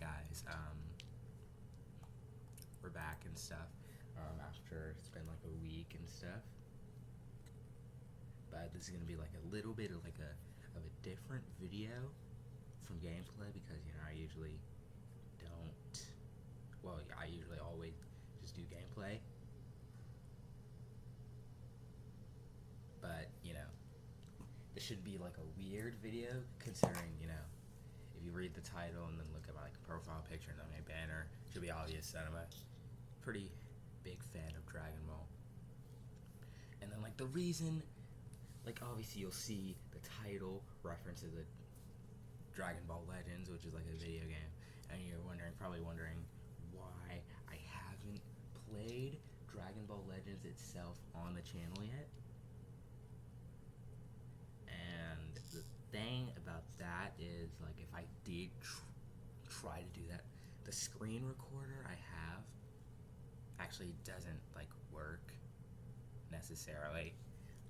guys, we're back and stuff, after it's been like a week and stuff, but this is gonna be like a little bit of like a different video from gameplay, because I usually don't, well, I usually always just do gameplay, but this should be like a weird video, considering if you read the title and then look at my profile picture and then my banner, it should be obvious that I'm a pretty big fan of Dragon Ball. And then the reason, obviously you'll see the title references the Dragon Ball Legends, which is like a video game, and you're probably wondering why I haven't played Dragon Ball Legends itself on the channel yet. And the thing about that is, if I did try to do that, the screen recorder I have actually doesn't work necessarily.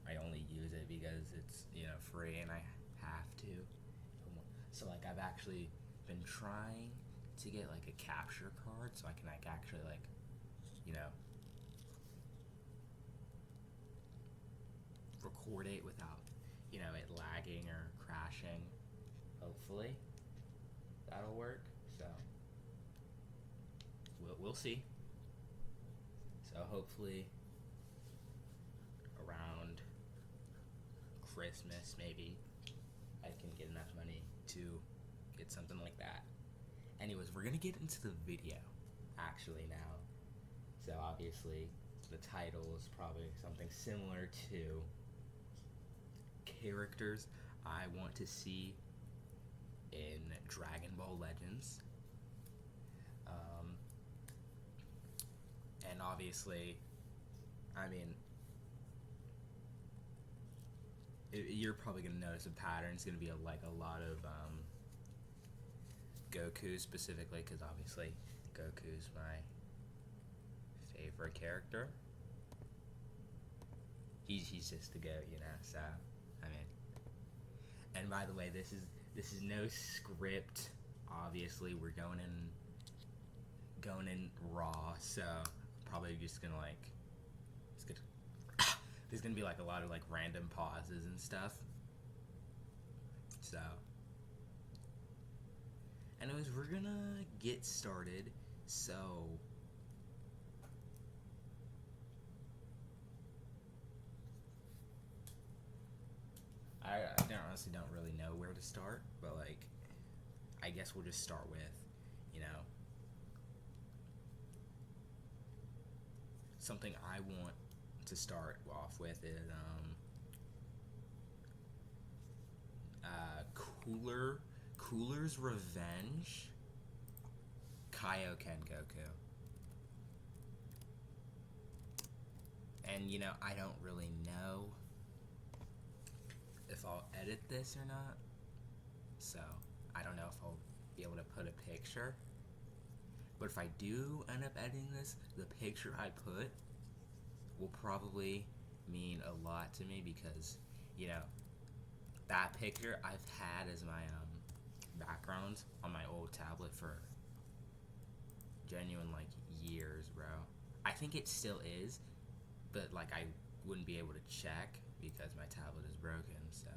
I only use it because it's free and I have to. So I've actually been trying to get a capture card so I can actually record it without it lagging or crashing. Hopefully that'll work. So we'll see. So hopefully around Christmas maybe I can get enough money to get something like that. Anyways, we're gonna get into the video actually now. So obviously the title is probably something similar to characters I want to see in Dragon Ball Legends. And obviously, you're probably going to notice a pattern. It's going to be a lot of Goku specifically, because obviously Goku's my favorite character. He's just the GOAT, so and by the way, this is no script. Obviously, we're going in raw, so probably just gonna there's gonna be a lot of random pauses and stuff. So, anyways, we're gonna get started. So, I honestly don't really know where to start, but I guess we'll just start with something I want to start off with is Cooler's Revenge, Kaioken Goku. And I don't really know if I'll edit this or not, so I don't know if I'll be able to put a picture. But if I do end up editing this, the picture I put will probably mean a lot to me, because that picture I've had as my background on my old tablet for genuine years, bro. I think it still is, but I wouldn't be able to check because my tablet is broken. So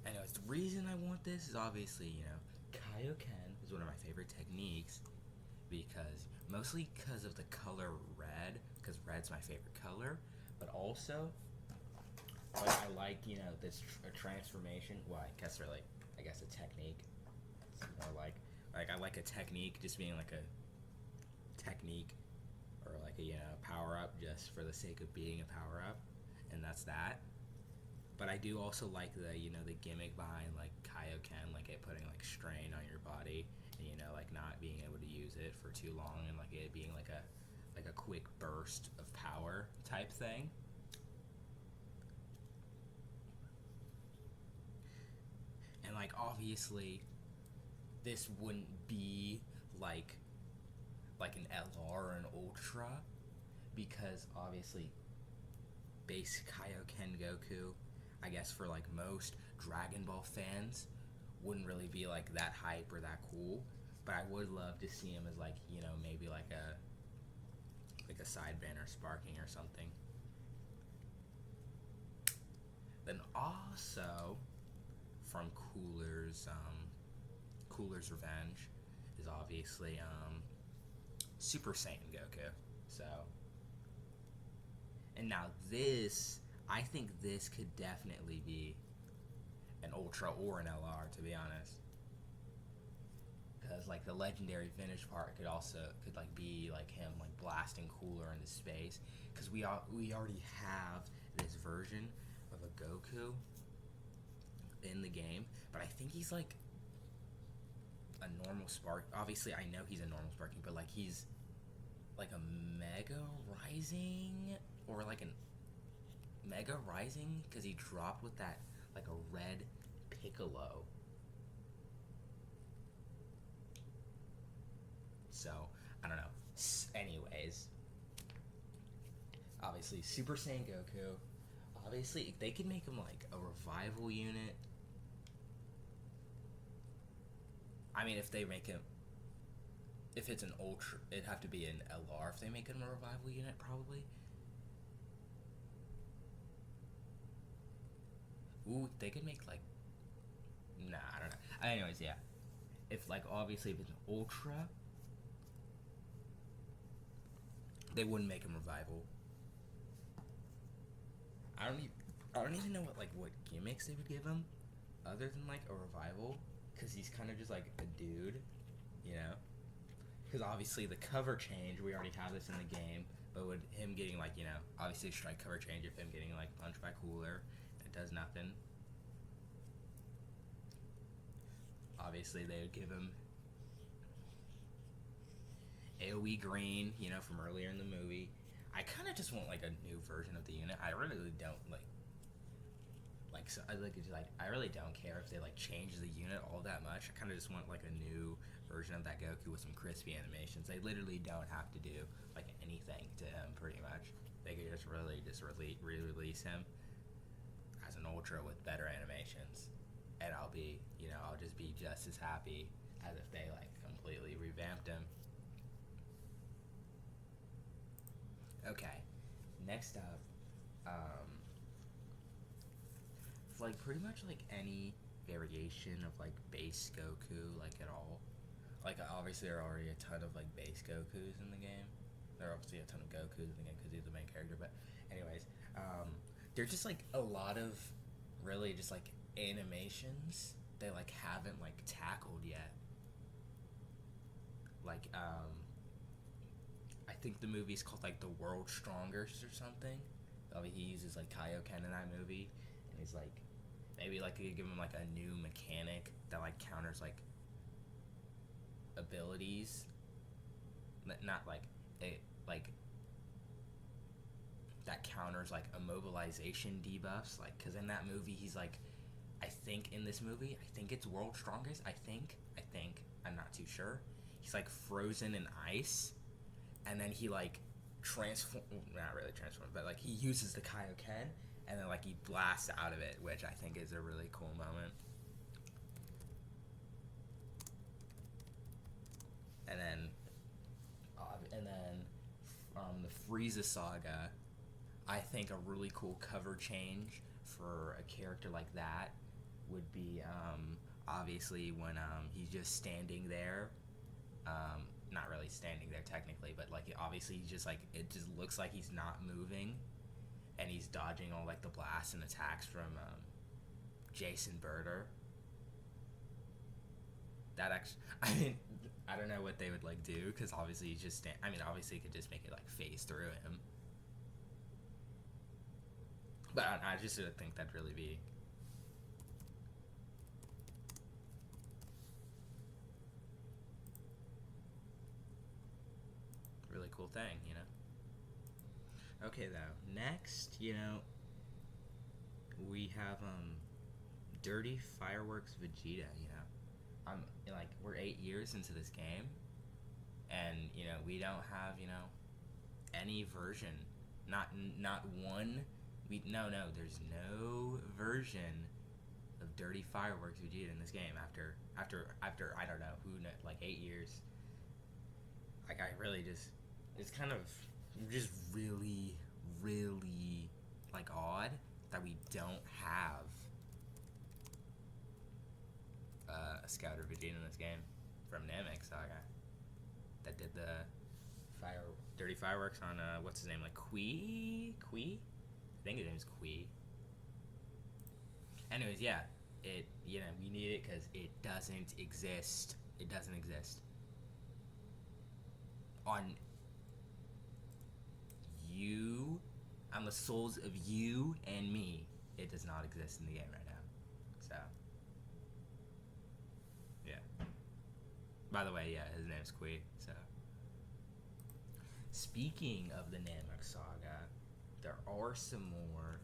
anyways, the reason I want this is obviously Kaioken is one of my favorite techniques, mostly because of the color red, because red's my favorite color, but also I like this transformation. Well, I guess a technique. It's more I like a technique just being a technique, or a power up just for the sake of being a power up, and that's that. But I do also like the the gimmick behind Kaioken, it putting strain on your body, and not being able to use it for too long, and it being a quick burst of power type thing. And obviously this wouldn't be like an LR or an Ultra, because obviously base Kaioken Goku, I guess for like most Dragon Ball fans, wouldn't really be like that hype or that cool. But I would love to see him as like, maybe like a side banner sparking or something. Then also from Cooler's Revenge is obviously Super Saiyan Goku. So, and now this, I think this could definitely be an Ultra or an LR, to be honest. Because like the legendary finish part could like be like him like blasting Cooler into space. Because we already have this version of a Goku in the game, but I think he's like a normal spark. Obviously, I know he's a normal sparking, but like he's like a Mega Rising or like an Mega Rising because he dropped with that like a red Piccolo. So I don't know. Anyways, obviously Super Saiyan Goku. Obviously, they could make him like a revival unit. I mean, if they make him, if it's an Ultra, it'd have to be an LR if they make him a revival unit, probably. Ooh, they could make like, nah, I don't know. Anyways, yeah. If like, obviously if it's an Ultra, they wouldn't make him revival. I don't even know what gimmicks they would give him, other than like a revival, because he's kind of just like a dude, you know. Because obviously the cover change, we already have this in the game, but with him getting like, obviously strike cover change of him getting like punched by Cooler, it does nothing. Obviously they would give him AoE green, from earlier in the movie. I kind of just want like a new version of the unit. I really don't I really don't care if they like change the unit all that much. I kind of just want like a new version of that Goku with some crispy animations. They literally don't have to do like anything to him, pretty much. They could just re-release him as an Ultra with better animations, and I'll just be just as happy as if they like completely revamped him. Okay, next up, it's like pretty much like any variation of like base Goku, like at all. Like obviously there are already a ton of like base Gokus in the game. There are obviously a ton of Gokus in the game because he's the main character. But anyways, there's just like a lot of really just like animations they like haven't like tackled yet. Like I think the movie's called like The World's Strongest or something. He uses like Kaioken in that movie, and he's like, maybe like you give him like a new mechanic that like counters like abilities, not like that counters like immobilization debuffs. Like, cause in that movie he's like, I think in this movie, I think it's World's Strongest. I think I'm not too sure. He's like frozen in ice. And then he like not really transforms, but like he uses the Kaioken, and then like he blasts out of it, which I think is a really cool moment. And then the Frieza saga, I think a really cool cover change for a character like that would be obviously when he's just standing there. Not really standing there technically, but like obviously he's just like, it just looks like he's not moving, and he's dodging all like the blasts and attacks from Jason Birder. That actually, I mean, I don't know what they would like do, because obviously he's just obviously you could just make it like phase through him, but I just think that'd really be really cool thing, Okay, though, next, we have Dirty Fireworks Vegeta. We're 8 years into this game, and we don't have any version, not one There's no version of Dirty Fireworks Vegeta in this game after I don't know like 8 years. Like I really just it's kind of just really really like odd that we don't have a Scouter Vegeta in this game from Namek Saga that did the Dirty Fireworks on what's his name, like Kui? I think his name is Kui. Anyways, yeah, we need it because it doesn't exist. It doesn't exist on you. On the souls of you and me, it does not exist in the game right now. So, yeah. By the way, yeah, his name's Kui. So, speaking of the Namek Saga, there are some more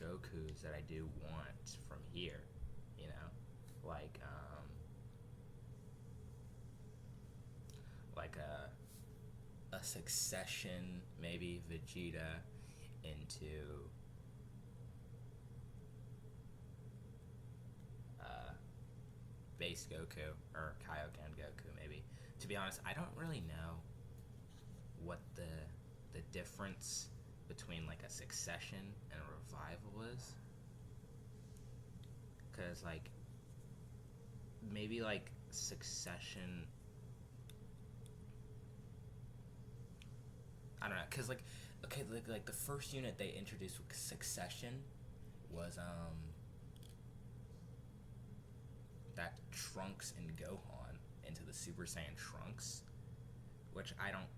Gokus that I do want from here. You know, like a succession, maybe Vegeta into base Goku or Kaioken Goku, maybe. To be honest, I don't really know what the difference between like a succession and a revival is, because like maybe like succession, I don't know, because like okay, like the first unit they introduced with succession was that Trunks and Gohan into the Super Saiyan Trunks, which I don't.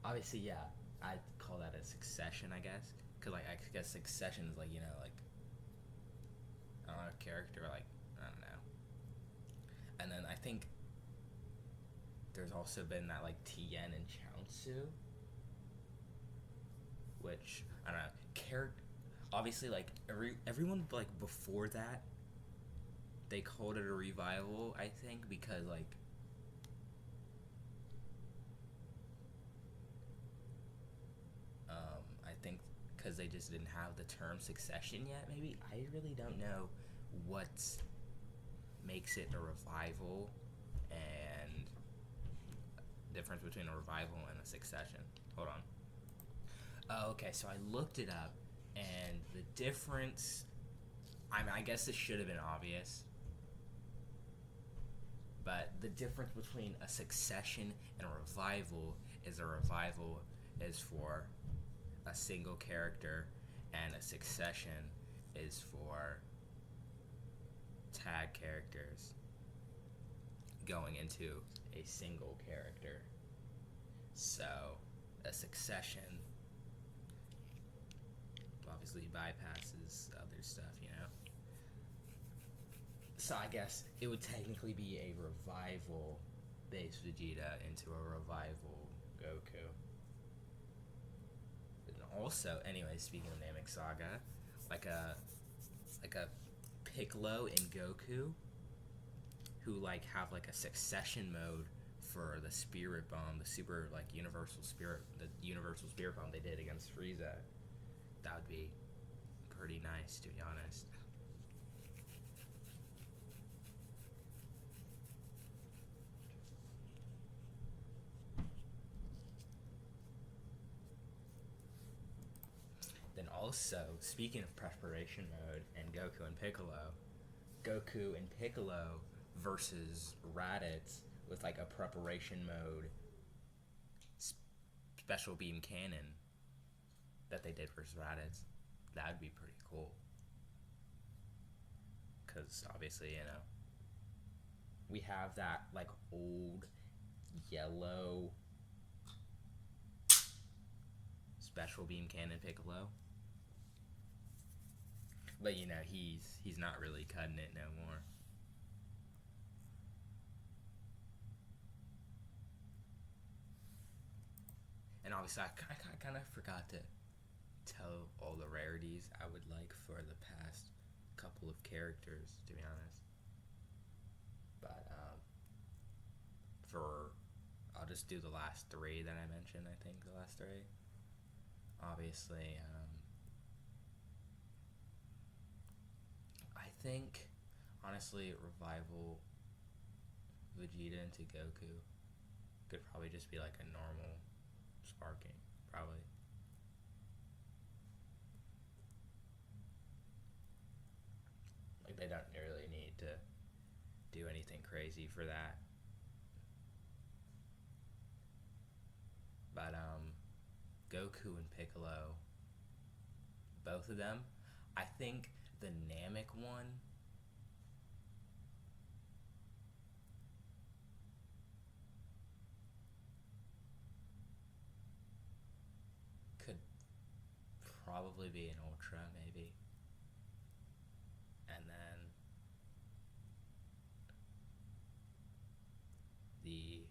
Obviously, yeah, I'd call that a succession, I guess, because like I guess succession is like like I don't know, a character like I don't know, and then I think there's also been that like Tien and Chaozu, which I don't know, obviously like everyone like before that they called it a revival, I think, because like I think because they just didn't have the term succession yet, maybe. I really don't know what makes it a revival and difference between a revival and a succession. Hold on. Oh, okay, so I looked it up, and the difference, I mean, I guess this should have been obvious, but the difference between a succession and a revival is for a single character, and a succession is for tag characters going into a single character. So, a succession obviously bypasses other stuff, you know? So I guess it would technically be a revival based Vegeta into a revival Goku. And also, anyway, speaking of Namek Saga, like a Piccolo and Goku who like have like a succession mode for the Spirit Bomb, the super like universal spirit bomb they did against Frieza. That would be pretty nice, to be honest. Then also, speaking of preparation mode and Goku and Piccolo versus Raditz with like a preparation mode special beam cannon that they did versus Raditz. That would be pretty cool. Because obviously, you know, we have that like old yellow special beam cannon Piccolo. But you know, he's not really cutting it no more. And obviously, I kind of forgot to tell all the rarities I would like for the past couple of characters, to be honest. But I'll just do the last three that I mentioned. I think the last three. Obviously, think, honestly, revival Vegeta into Goku could probably just be like a normal sparking, probably. Like they don't really need to do anything crazy for that. But Goku and Piccolo, both of them, I think the Namek one could probably be an Ultra, maybe. And then the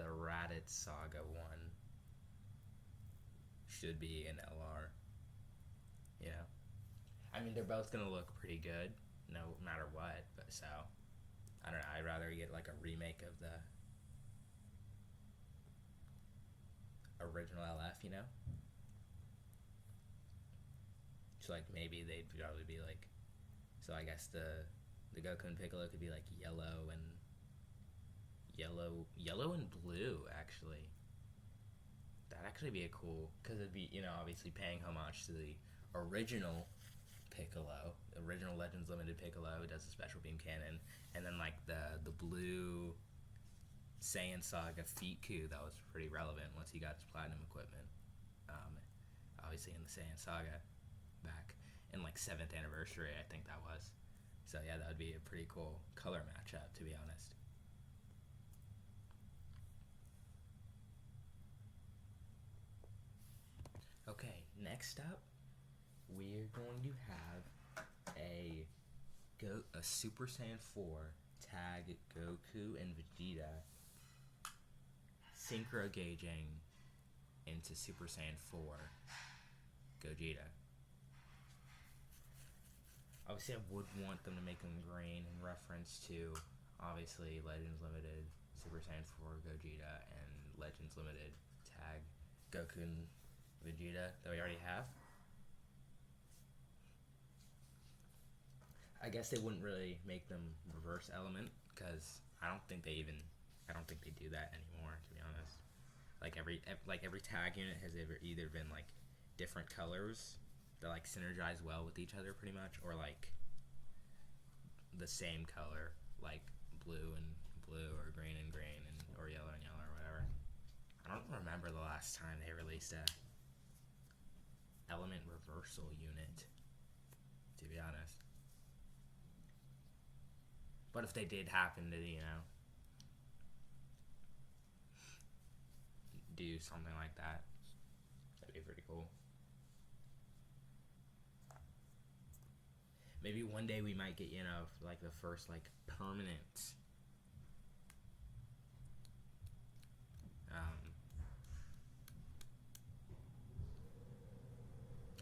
Raditz Saga one should be an LR. You know, I mean they're both gonna look pretty good, no matter what. But so I don't know. I'd rather get like a remake of the original LF. You know, so like maybe they'd probably be like. So I guess the Goku and Piccolo could be like yellow and blue actually. That'd actually be a cool, because it'd be, obviously paying homage to the original Piccolo, the original Legends Limited Piccolo, who does the special beam cannon, and then like the blue Saiyan Saga Feetku that was pretty relevant once he got his platinum equipment. Obviously in the Saiyan Saga back in like 7th anniversary, I think that was. So yeah, that would be a pretty cool color matchup, to be honest. Okay, next up, we're going to have a Super Saiyan 4 tag Goku and Vegeta synchro gauging into Super Saiyan 4 Gogeta. Obviously, I would want them to make them green in reference to, obviously, Legends Limited Super Saiyan 4 Gogeta and Legends Limited tag Goku and Vegeta that we already have. I guess they wouldn't really make them reverse element, because I don't think they do that anymore, to be honest. Like every tag unit has either been like different colors that like synergize well with each other pretty much, or like the same color, like blue and blue, or green and green, or yellow and yellow, or whatever. I don't remember the last time they released a element reversal unit, to be honest. But if they did happen to, do something like that, that'd be pretty cool. Maybe one day we might get, like the first like permanent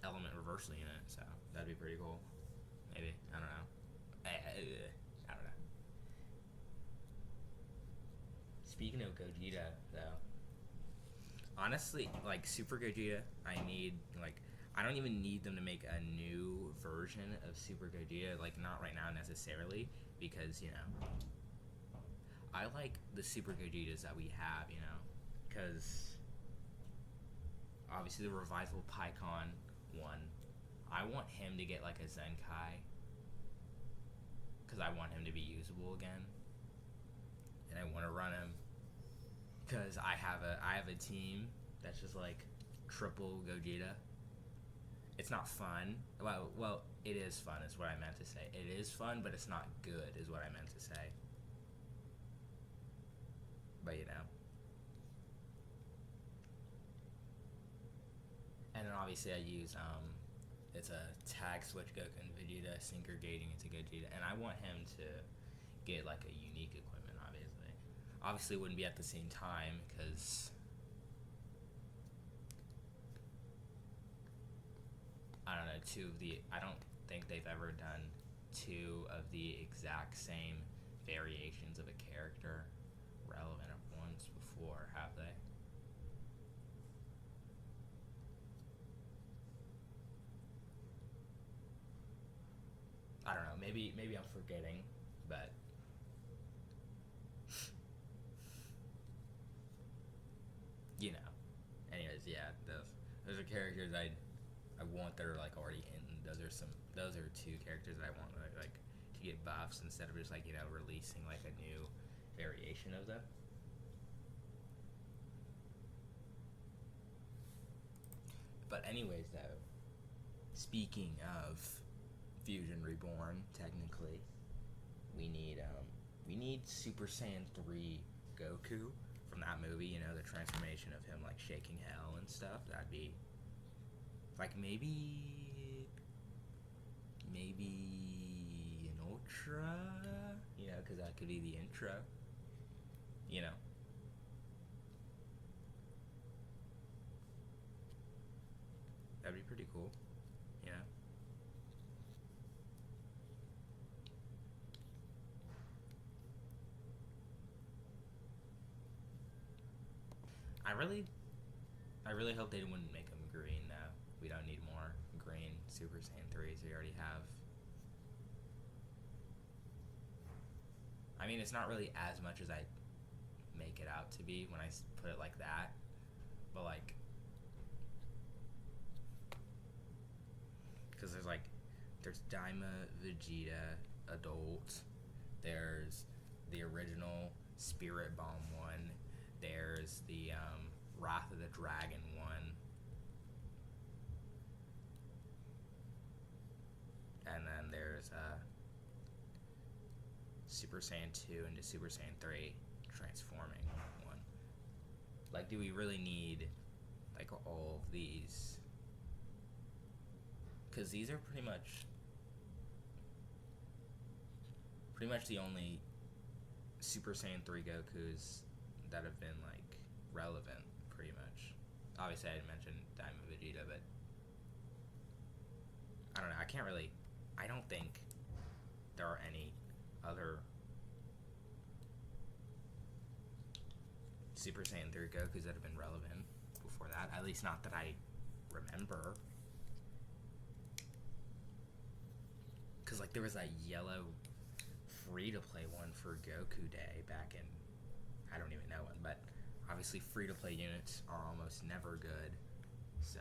element reversal unit, so that'd be pretty cool. Maybe, I don't know. I don't know. Speaking of Gogeta, though, honestly, like Super Gogeta, I don't even need them to make a new version of Super Gogeta, like not right now necessarily, because, I like the Super Gogetas that we have, because obviously the Revival Pikkon one, I want him to get like a Zenkai, because I want him to be usable again, and I want to run him, because I have a team that's just like triple Gogeta. It's not fun. Well, it is fun, is what I meant to say. It is fun, but it's not good, is what I meant to say. But and then obviously I use it's a tag switch Goku and Vegeta synchro gating into Gogeta, and I want him to get like a unique equipment. Obviously it wouldn't be at the same time, because I don't know, I don't think they've ever done two of the exact same variations of a character relevant at once before, have they? maybe I'm forgetting, but you know. Anyways, yeah, those are characters I want that are like already in. Those are two characters that I want like to get buffs instead of just like releasing like a new variation of them. But anyways, though, speaking of Fusion Reborn, technically, we need Super Saiyan 3 Goku from that movie. You know, the transformation of him like shaking hell and stuff. That'd be like maybe an ultra. You know, because that could be the intro. You know. That'd be pretty cool. You know. I really hope they wouldn't make him green though. We don't need more green Super Saiyan 3s. We already have. I mean, it's not really as much as I make it out to be when I put it like that. But like, because there's Daima Vegeta adult. There's the original Spirit Bomb one. There's the Wrath of the Dragon one. And then there's Super Saiyan 2 into Super Saiyan 3 transforming one. Like, do we really need like all of these? Because these are pretty much the only Super Saiyan 3 Gokus that have been like relevant, pretty much. Obviously, I didn't mention Diamond Vegeta, but I don't know. I don't think there are any other Super Saiyan 3 Gokus that have been relevant before that. At least not that I remember. Because like there was that yellow free-to-play one for Goku Day back in, I don't even know when, but obviously free-to-play units are almost never good, so.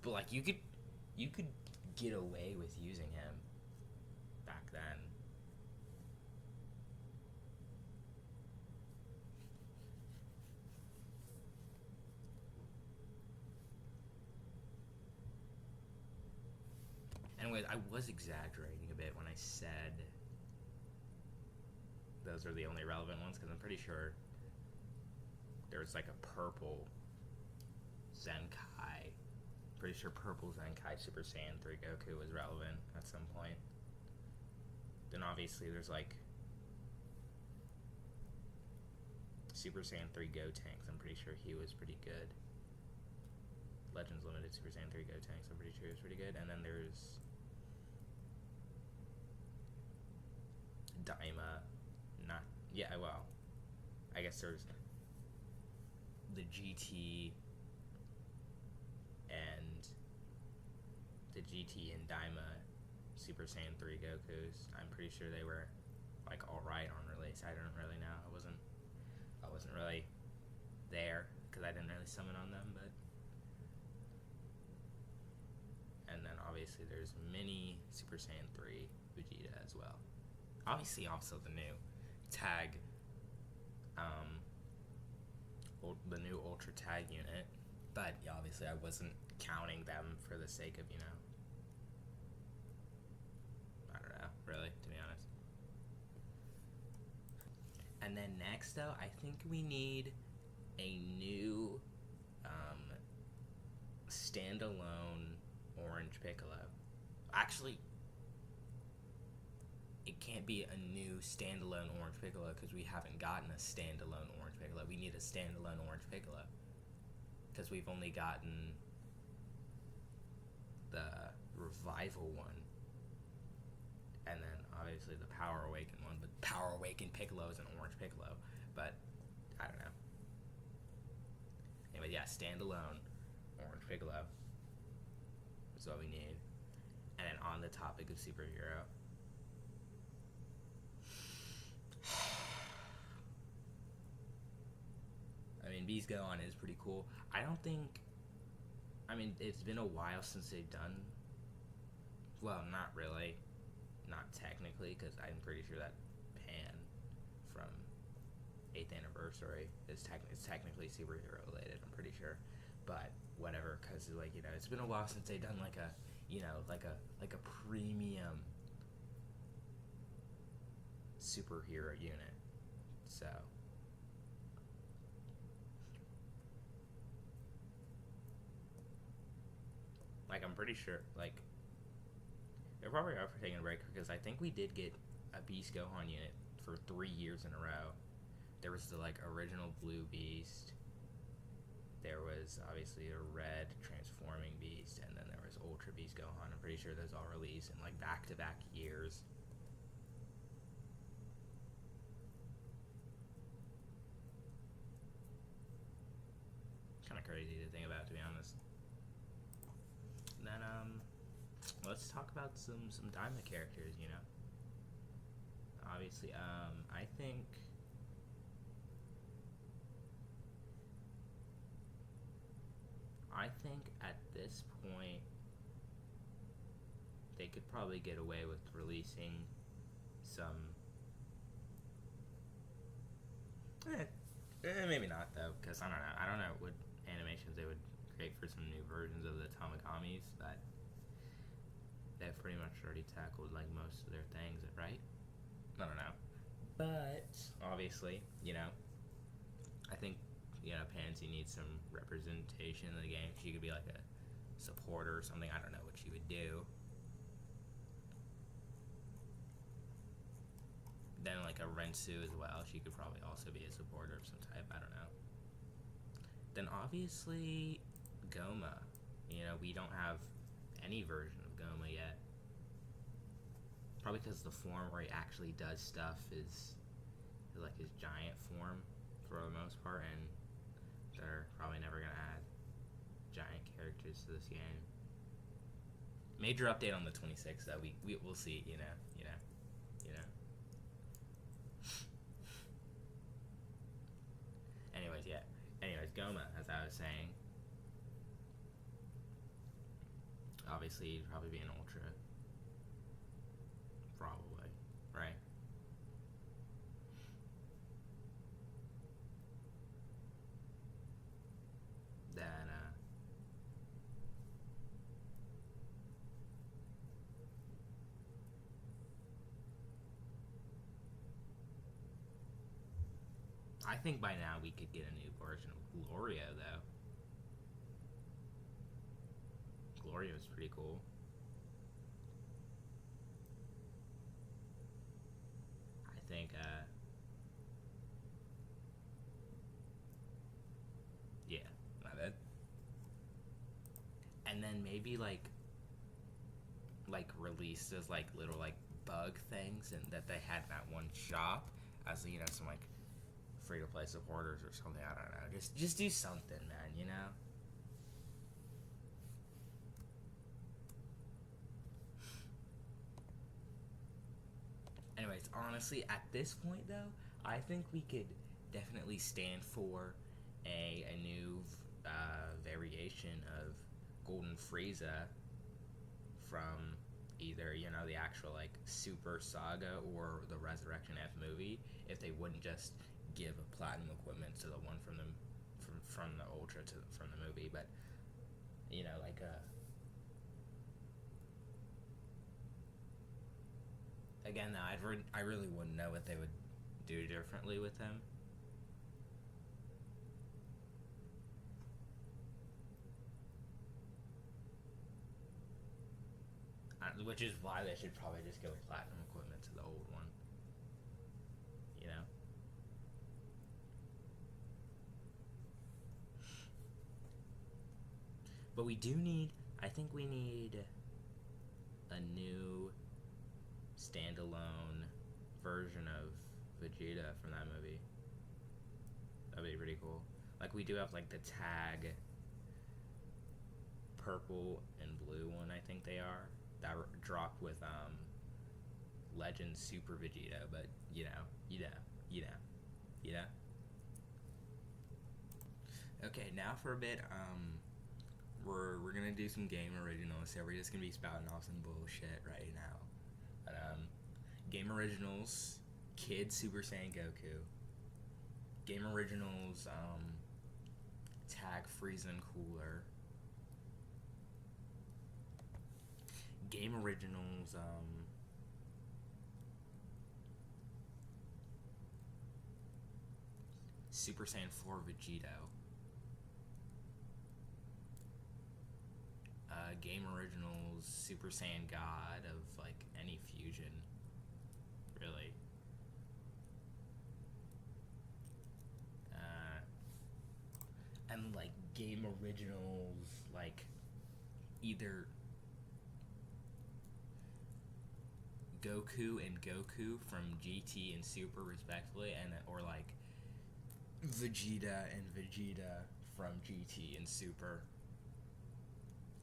But like you could get away with using him back then. Anyways, I was exaggerating a bit when I said those are the only relevant ones, because I'm pretty sure there's like a purple Zenkai. Pretty sure purple Zenkai Super Saiyan 3 Goku was relevant at some point. Then obviously there's like Super Saiyan 3 Gotenks. I'm pretty sure he was pretty good. Legends Limited Super Saiyan 3 Gotenks. I'm pretty sure he was pretty good. And then there's Daima. I guess there's the GT and Daima Super Saiyan 3 Gokus. I'm pretty sure they were like alright on release. I don't really know. I wasn't really there because I didn't really summon on them, but. And then obviously there's mini Super Saiyan 3 Vegeta as well. Obviously also the new tag, the new Ultra Tag unit, but obviously I wasn't counting them for the sake of, I don't know, really, to be honest. And then next though, I think we need a new standalone Orange Piccolo. Actually, it can't be a new standalone Orange Piccolo because we haven't gotten a standalone Orange Piccolo. We need a standalone Orange Piccolo because we've only gotten the Revival one, and then obviously the Power Awaken one. But Power Awaken Piccolo is an Orange Piccolo, but I don't know. anyway, yeah, standalone Orange Piccolo is what we need. And then on the topic of superhero, I mean, Beast Gohan is pretty cool. I don't think. I mean, it's been a while since they've done. Well, not really. Not technically, because I'm pretty sure that Pan from 8th Anniversary is it's technically superhero related, I'm pretty sure. But whatever, because, like, you know, it's been a while since they've done, like a, you know, like a premium superhero unit. So. Like, I'm pretty sure, like, they're probably up for taking a break because I think we did get a Beast Gohan unit for 3 years in a row. There was the, like, original Blue Beast. There was, obviously, a red transforming Beast. And then there was Ultra Beast Gohan. I'm pretty sure those all released in, like, back-to-back years. Kind of crazy to think about, to be honest. And then, let's talk about some Daima characters, you know. Obviously, I think at this point they could probably get away with releasing some. Maybe not though, because I don't know. I don't know what animations they would create for some new versions of the Tamagamis that they've pretty much already tackled like most of their things, right? I don't know. But obviously, you know, I think, you know, Pansy needs some representation in the game. She could be like a supporter or something. I don't know what she would do. Then like a Rensu as well. She could probably also be a supporter of some type. I don't know. Then obviously Goma. You know, we don't have any version of Goma yet. Probably because the form where he actually does stuff is like his giant form for the most part, and they're probably never gonna add giant characters to this game. Major update on the 26th though. We'll see. You know. Anyways, Goma, as I was saying, obviously he'd probably be an Ultra. Probably, right? Then, I think by now we could get a new version of Glorio, though. Glorio's pretty cool. I think, yeah, not bad. And then maybe, like release those, like, little, like, bug things and that they had in that one shop as, you know, some, like, free-to-play supporters or something. I don't know. Just do something, man, you know? Anyways, honestly, at this point, though, I think we could definitely stand for a new variation of Golden Frieza from either, you know, the actual, like, Super Saga or the Resurrection F movie, if they wouldn't just give a platinum equipment to the one from the Ultra from the movie. But, you know, like again, though, I really wouldn't know what they would do differently with him. Which is why they should probably just give platinum equipment to the old one. You know? But we do need, I think we need a new standalone version of Vegeta from that movie. That'd be pretty cool. Like we do have like the tag purple and blue one, I think they are, that dropped with Legend Super Vegeta, but you know. You know? Okay, now for a bit, we're gonna do some game originals, so we're just gonna be spouting off some bullshit right now. But, game originals, Kid Super Saiyan Goku. Game originals, Tag Frieza and Cooler. Game originals, Super Saiyan 4 Vegito. Game originals, Super Saiyan God of like any fusion, really. And like game originals, like either Goku and Goku from GT and Super respectively, and or like Vegeta and Vegeta from GT and Super.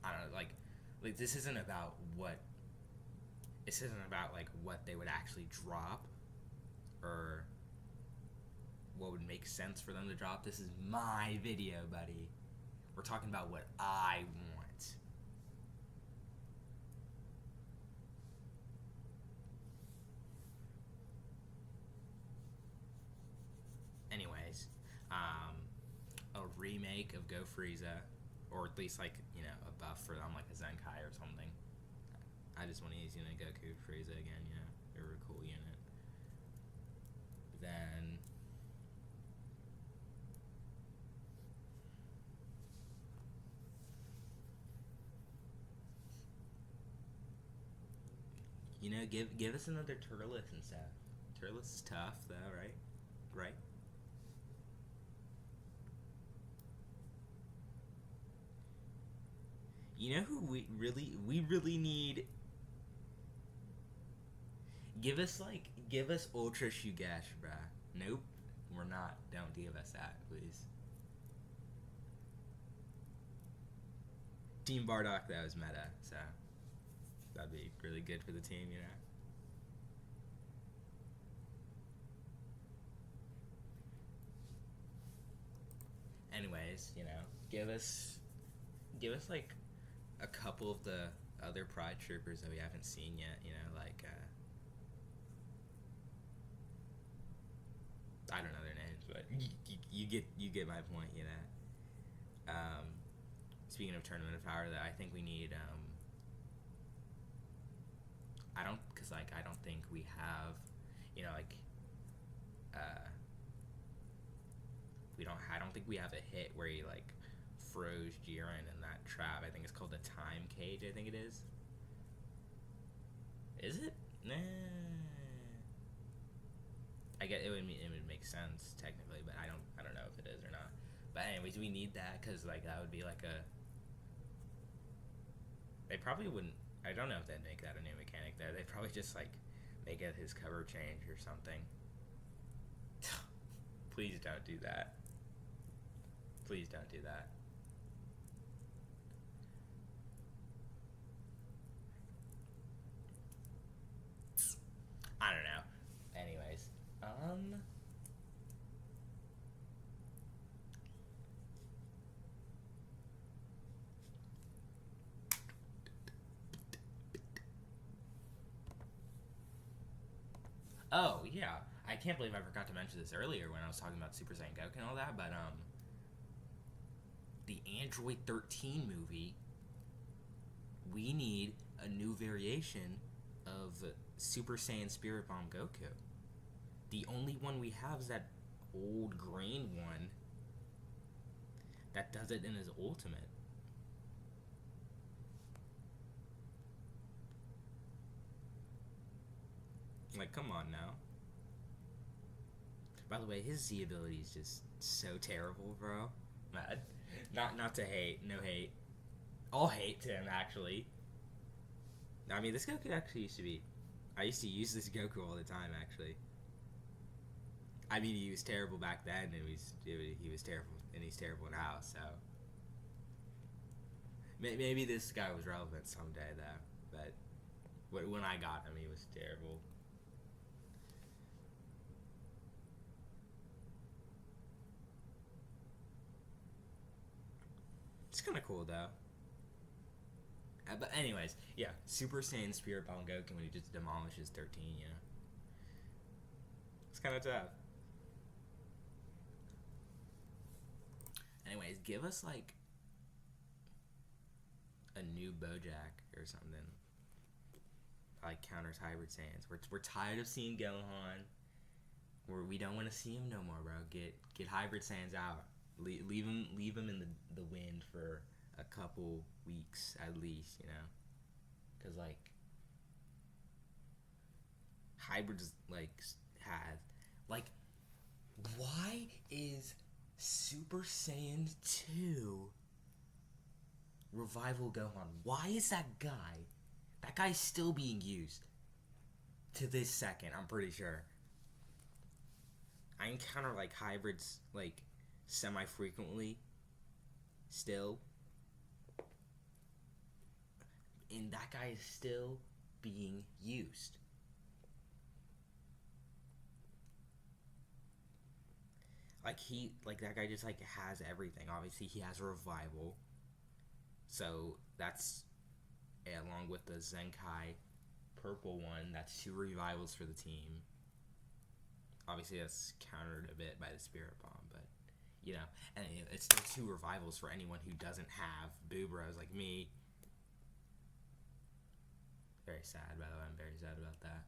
I don't know, like this isn't about what what they would actually drop or what would make sense for them to drop. This is my video, buddy. We're talking about what I want. Anyways, a remake of Go Frieza, or at least like, you know, a buff for them, like a Zenkai or something. I just want to use Goku Frieza again, you know. They were a cool unit. Then give us another Turles and stuff. Turles is tough though, right? Right? You know who we really need? Give us Ultra Shugesh, bruh. Nope, we're not. Don't give us that, please. Team Bardock, that was meta, so that'd be really good for the team, you know. Anyways, you know, give us like a couple of the other Pride Troopers that we haven't seen yet, you know, like I don't know their names, but you get my point, you know. Speaking of Tournament of Power, that I think we need. I don't think we have, you know, like I don't think we have a hit where he like froze Jiren in that trap. I think it's called the Time Cage. I think it is. Is it? Nah. I get it would make sense technically, but I don't know if it is or not. But anyways, we need that because like that would be like a. They probably wouldn't. I don't know if they'd make that a new mechanic there. They'd probably just like make it his cover change or something. Please don't do that. Please don't do that. I don't know. Anyways, oh yeah, I can't believe I forgot to mention this earlier when I was talking about Super Saiyan Goku and all that, but the Android 13 movie, we need a new variation of Super Saiyan Spirit Bomb Goku. The only one we have is that old green one that does it in his ultimate. Like, come on now. By the way, his Z ability is just so terrible, bro. Mad. Not to hate, no hate. All hate to him, actually. I mean, this Goku actually used to be. I used to use this Goku all the time, actually. I mean, he was terrible back then, and he was terrible and he's terrible now. So maybe this guy was relevant someday, though. But when I got him, he was terrible. It's kind of cool though. But anyways, yeah, Super Saiyan Spirit Bomb Goku when he just demolishes 13, you know. It's kind of tough. Anyways, give us like a new Bojack or something. Like counters Hybrid Saiyans. We're tired of seeing Gohan. We don't want to see him no more, bro. Get Hybrid Saiyans out. Leave him in the wind for a couple weeks at least, you know. Cause like hybrids like have like why is Super Saiyan 2 Revival Gohan? Why is that guy? That guy's still being used to this second. I'm pretty sure. I encounter like hybrids like semi-frequently still, and that guy is still being used. Like that guy just like has everything. Obviously he has a revival, so that's along with the Zenkai purple one, that's 2 revivals for the team. Obviously that's countered a bit by the Spirit Bomb, but you know, and it's still 2 revivals for anyone who doesn't have Boobros like me. Very sad, by the way. I'm very sad about that.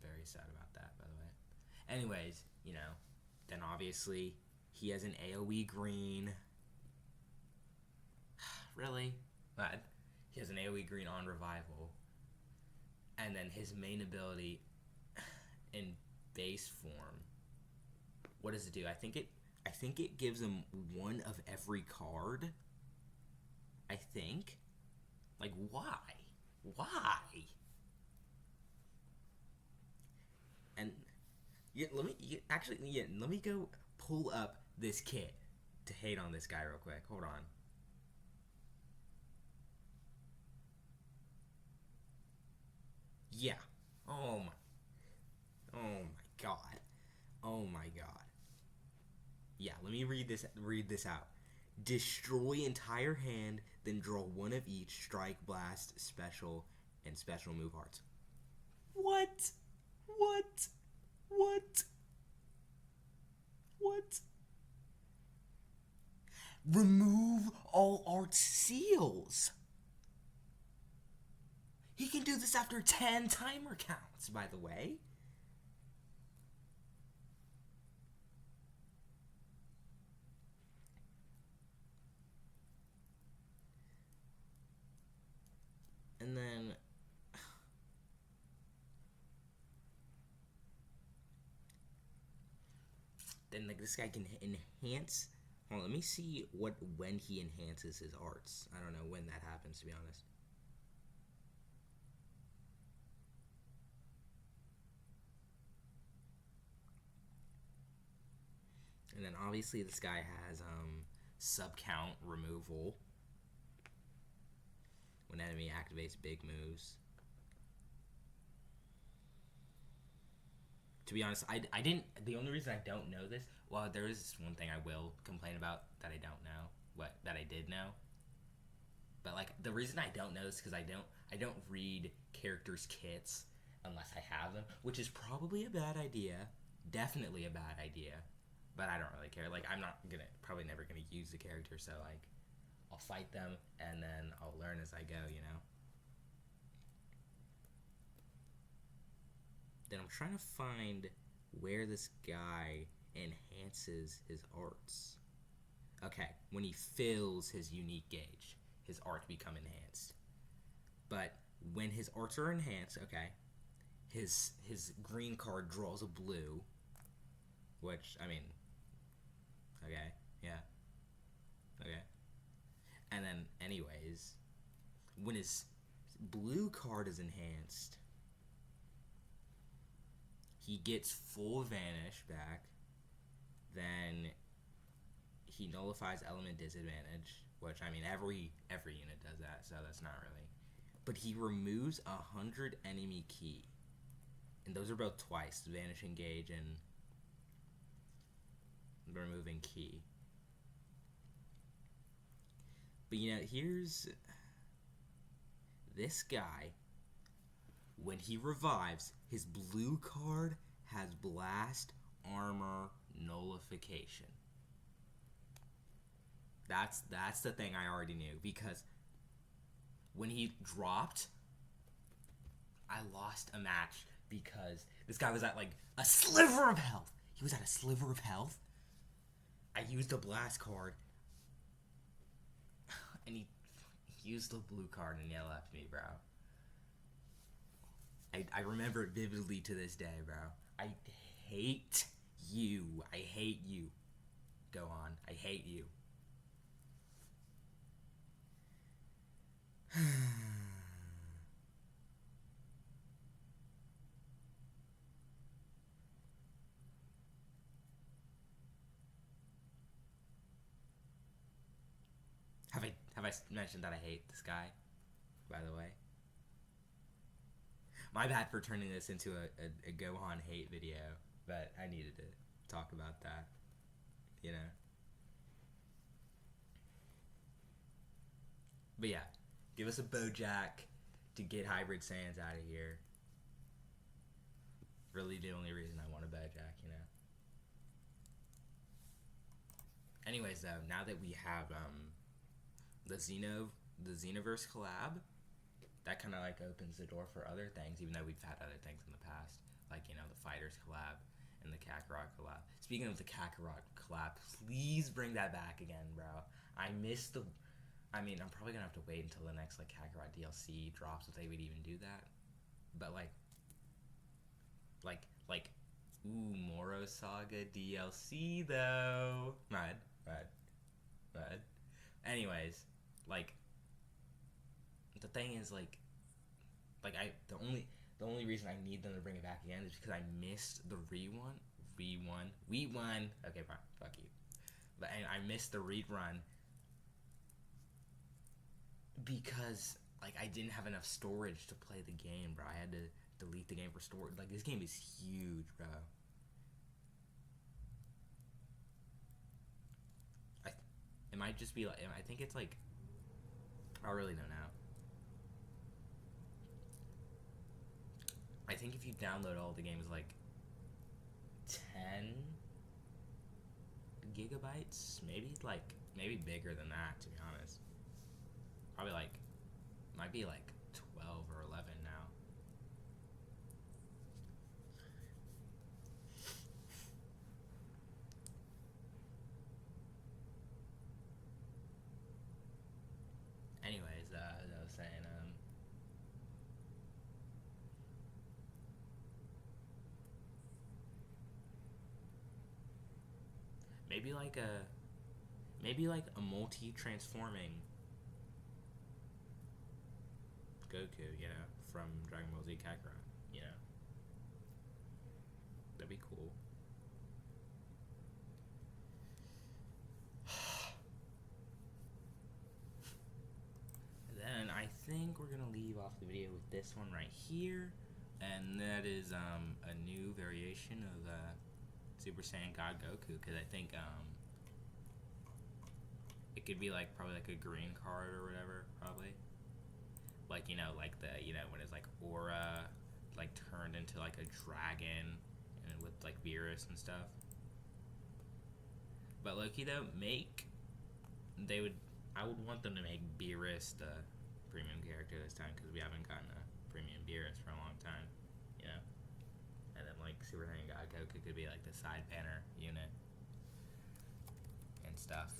Very sad about that, by the way. Anyways, you know, then obviously he has an AoE green. Really? But he has an AoE green on revival. And then his main ability in base form. What does it do? I think it gives him 1 of every card. I think. Like why? Why? And let me go pull up this kit to hate on this guy real quick. Hold on. Yeah. Oh my god. Oh my god. Yeah, let me read this out. Destroy entire hand, then draw 1 of each strike, blast, special, and special move arts. What? What? What? What? Remove all art seals. He can do this after 10 timer counts, by the way. And then like this guy can enhance. Hold on, let me see when he enhances his arts. I don't know when that happens, to be honest. And then obviously this guy has sub count removal when enemy activates big moves. To be honest, I didn't. The only reason I don't know this, well, there is one thing I will complain about that I don't know. That I did know. But like the reason I don't know is because I don't read characters' kits unless I have them, which is probably a bad idea. Definitely a bad idea. But I don't really care. Like I'm not probably never gonna use the character, so like I'll fight them and then I'll learn as I go, you know. Then I'm trying to find where this guy enhances his arts. Okay, when he fills his unique gauge, his arts become enhanced. But when his arts are enhanced, okay, his green card draws a blue, which I mean, okay, yeah, okay. And then, anyways, when his blue card is enhanced, he gets full vanish back. Then he nullifies element disadvantage, which I mean every unit does that, so that's not really. But he removes 100 enemy ki, and those are both twice: vanishing gauge and removing ki. But here's this guy. When he revives, his blue card has blast armor nullification. That's the thing I already knew, because when he dropped, I lost a match because this guy was at like a sliver of health. He was at a sliver of health. I used a blast card, and he used the blue card and left me, bro. I remember it vividly to this day, bro. I hate you. I hate you. Gohan. I hate you. Have I mentioned that I hate this guy, by the way? My bad for turning this into a Gohan hate video, but I needed to talk about that, But yeah, give us a Bojack to get Hybrid Saiyans out of here. Really the only reason I want a Bojack, Anyways, though, now that we have the Xenoverse collab, that kind of like opens the door for other things, even though we've had other things in the past, like the Fighters collab and the Kakarot collab. Speaking of the Kakarot collab, please bring that back again, bro. I'm probably gonna have to wait until the next like Kakarot DLC drops if they would even do that. But Moro Saga DLC though. Mud. Anyways, the thing is the only reason I need them to bring it back again is because I missed the rerun. Okay, fine, fuck you. But I missed the rerun because I didn't have enough storage to play the game, bro. I had to delete the game for storage. This game is huge, bro. It might just be I think it's I don't really know now. I think if you download all the games 10 gigabytes, maybe bigger than that, to be honest. Probably might be 12 or 11 now. Anyways, as I was saying, maybe a multi-transforming Goku, from Dragon Ball Z Kakarot, that'd be cool. Then I think we're gonna leave off the video with this one right here, and that is a new variation of Super Saiyan God Goku, because I think it could be probably a green card or whatever, probably when it's aura turned into a dragon and with Beerus and stuff. But Loki though, I would want them to make Beerus the premium character this time, because we haven't gotten a premium Beerus for a long time, And then Super Saiyan God Goku could be the side banner unit and stuff.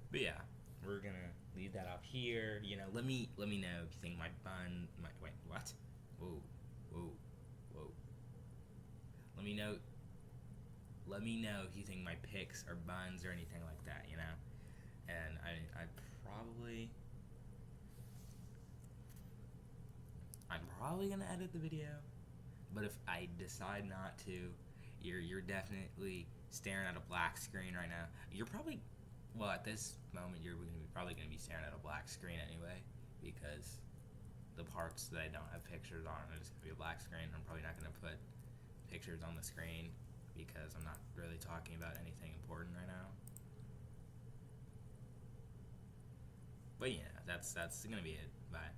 But yeah, we're gonna leave that up here. Let me know if you think my wait, what? Whoa. Let me know if you think my picks are buns or anything like that, And I'm probably gonna edit the video, but if I decide not to, You're definitely staring at a black screen right now. You're probably, well, at this moment probably gonna be staring at a black screen anyway, because the parts that I don't have pictures on are just gonna be a black screen. I'm probably not gonna put pictures on the screen because I'm not really talking about anything important right now. But yeah, that's gonna be it. Bye.